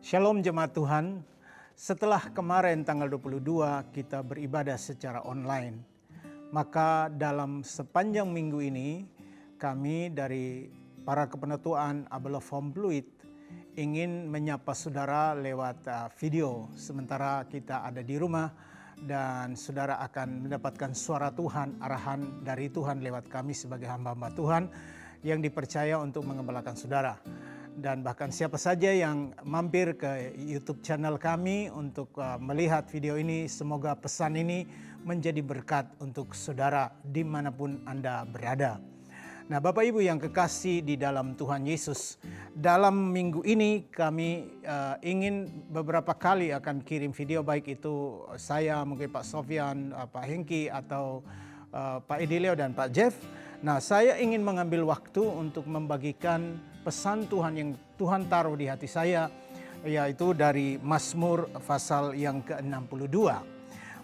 Shalom jemaat Tuhan, setelah kemarin tanggal 22 kita beribadah secara online, maka dalam sepanjang minggu ini kami dari para kepenetuan Abel Vom Pluit ingin menyapa saudara lewat video sementara kita ada di rumah dan saudara akan mendapatkan suara Tuhan, arahan dari Tuhan lewat kami sebagai hamba-hamba Tuhan yang dipercaya untuk mengembalakan saudara. Dan bahkan siapa saja yang mampir ke YouTube channel kami untuk melihat video ini, semoga pesan ini menjadi berkat untuk saudara dimanapun Anda berada. Nah, Bapak Ibu yang kekasih di dalam Tuhan Yesus, dalam minggu ini kami ingin beberapa kali akan kirim video, baik itu saya, mungkin Pak Sofyan, Pak Hengki, atau Pak Edileo dan Pak Jeff. Nah, saya ingin mengambil waktu untuk membagikan pesan Tuhan yang Tuhan taruh di hati saya, yaitu dari Mazmur pasal yang ke-62.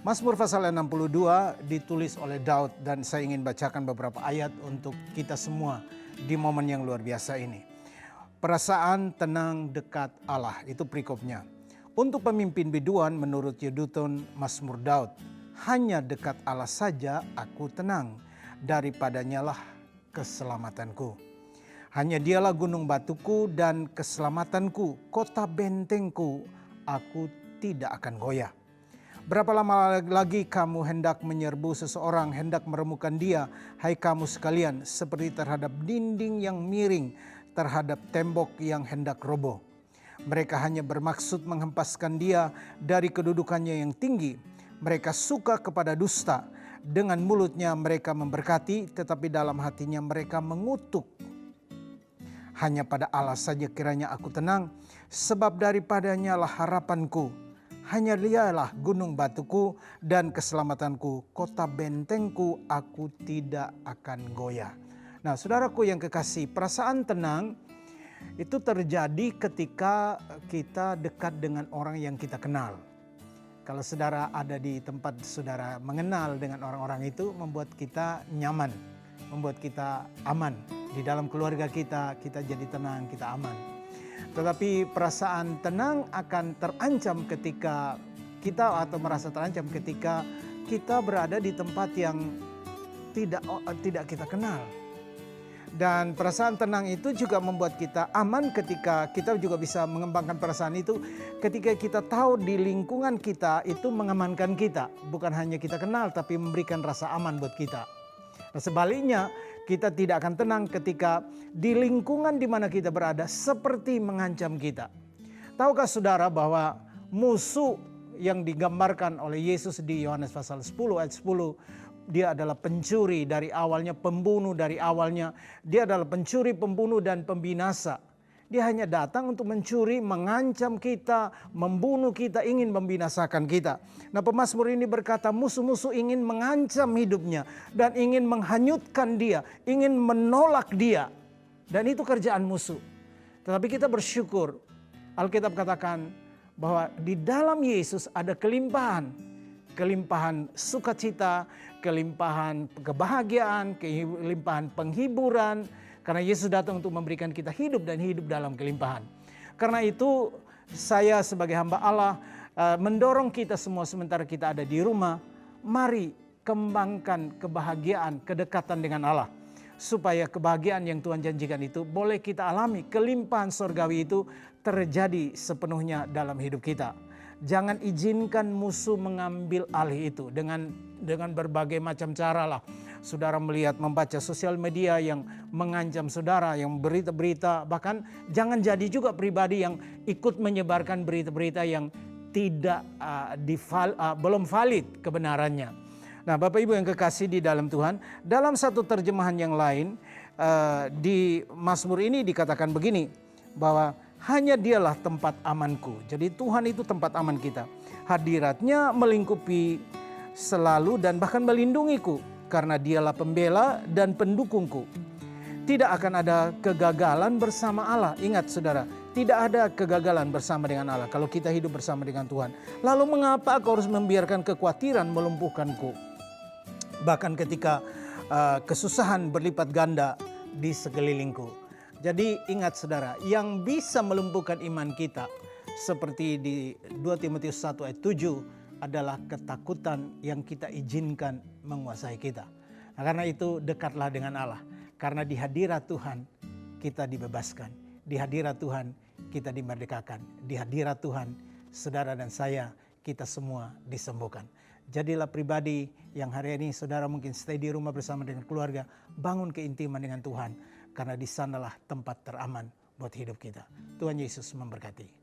Mazmur pasal 62 ditulis oleh Daud dan saya ingin bacakan beberapa ayat untuk kita semua di momen yang luar biasa ini. Perasaan tenang dekat Allah, itu perikopnya. Untuk pemimpin biduan menurut Yedutun Mazmur Daud, hanya dekat Allah saja aku tenang, daripadanya lah keselamatanku. Hanya dialah gunung batuku dan keselamatanku, kota bentengku, aku tidak akan goyah. Berapa lama lagi kamu hendak menyerbu seseorang, hendak meremukan dia, hai kamu sekalian, seperti terhadap dinding yang miring, terhadap tembok yang hendak roboh. Mereka hanya bermaksud menghempaskan dia dari kedudukannya yang tinggi. Mereka suka kepada dusta. Dengan mulutnya mereka memberkati, tetapi dalam hatinya mereka mengutuk. Hanya pada Allah saja kiranya aku tenang, sebab daripadanya lah harapanku. Hanya dialah gunung batuku dan keselamatanku, kota bentengku, aku tidak akan goyah. Nah, saudaraku yang kekasih, perasaan tenang itu terjadi ketika kita dekat dengan orang yang kita kenal. Kalau saudara ada di tempat saudara mengenal dengan orang-orang itu, membuat kita nyaman, membuat kita aman. Di dalam keluarga kita jadi tenang, kita aman. Tetapi perasaan tenang akan terancam ketika kita, atau merasa terancam ketika kita berada di tempat yang tidak kita kenal. Dan perasaan tenang itu juga membuat kita aman ketika kita juga bisa mengembangkan perasaan itu ketika kita tahu di lingkungan kita itu mengamankan kita. Bukan hanya kita kenal tapi memberikan rasa aman buat kita. Nah, sebaliknya kita tidak akan tenang ketika di lingkungan di mana kita berada seperti mengancam kita. Tahukah saudara bahwa musuh yang digambarkan oleh Yesus di Yohanes pasal 10 ayat 10, dia adalah pencuri dari awalnya, pembunuh dari awalnya. Dia adalah pencuri, pembunuh, dan pembinasa. Dia hanya datang untuk mencuri, mengancam kita, membunuh kita, ingin membinasakan kita. Nah, pemazmur ini berkata musuh-musuh ingin mengancam hidupnya dan ingin menghanyutkan dia, ingin menolak dia. Dan itu kerjaan musuh. Tetapi kita bersyukur, Alkitab katakan bahwa di dalam Yesus ada kelimpahan. Kelimpahan sukacita, kelimpahan kebahagiaan, kelimpahan penghiburan. Karena Yesus datang untuk memberikan kita hidup dan hidup dalam kelimpahan. Karena itu saya sebagai hamba Allah mendorong kita semua sementara kita ada di rumah. Mari kembangkan kebahagiaan, kedekatan dengan Allah. Supaya kebahagiaan yang Tuhan janjikan itu boleh kita alami. Kelimpahan surgawi itu terjadi sepenuhnya dalam hidup kita. Jangan izinkan musuh mengambil alih itu dengan berbagai macam cara lah. Saudara melihat, membaca sosial media yang mengancam saudara, yang berita-berita. Bahkan jangan jadi juga pribadi yang ikut menyebarkan berita-berita yang belum valid kebenarannya. Nah, Bapak Ibu yang kekasih di dalam Tuhan, dalam satu terjemahan yang lain di Mazmur ini dikatakan begini, bahwa hanya dialah tempat amanku. Jadi Tuhan itu tempat aman kita. Hadiratnya melingkupi selalu dan bahkan melindungiku. Karena dialah pembela dan pendukungku. Tidak akan ada kegagalan bersama Allah. Ingat saudara, tidak ada kegagalan bersama dengan Allah kalau kita hidup bersama dengan Tuhan. Lalu mengapa aku harus membiarkan kekhawatiran melumpuhkanku? Bahkan ketika kesusahan berlipat ganda di sekelilingku. Jadi ingat saudara, yang bisa melumpuhkan iman kita seperti di 2 Timotius 1 ayat 7 adalah ketakutan yang kita izinkan menguasai kita. Nah, karena itu dekatlah dengan Allah. Karena di hadirat Tuhan kita dibebaskan. Di hadirat Tuhan kita dimerdekakan. Di hadirat Tuhan saudara dan saya, kita semua disembuhkan. Jadilah pribadi yang hari ini saudara mungkin stay di rumah bersama dengan keluarga. Bangun keintiman dengan Tuhan. Karena di sanalah tempat teraman buat hidup kita. Tuhan Yesus memberkati.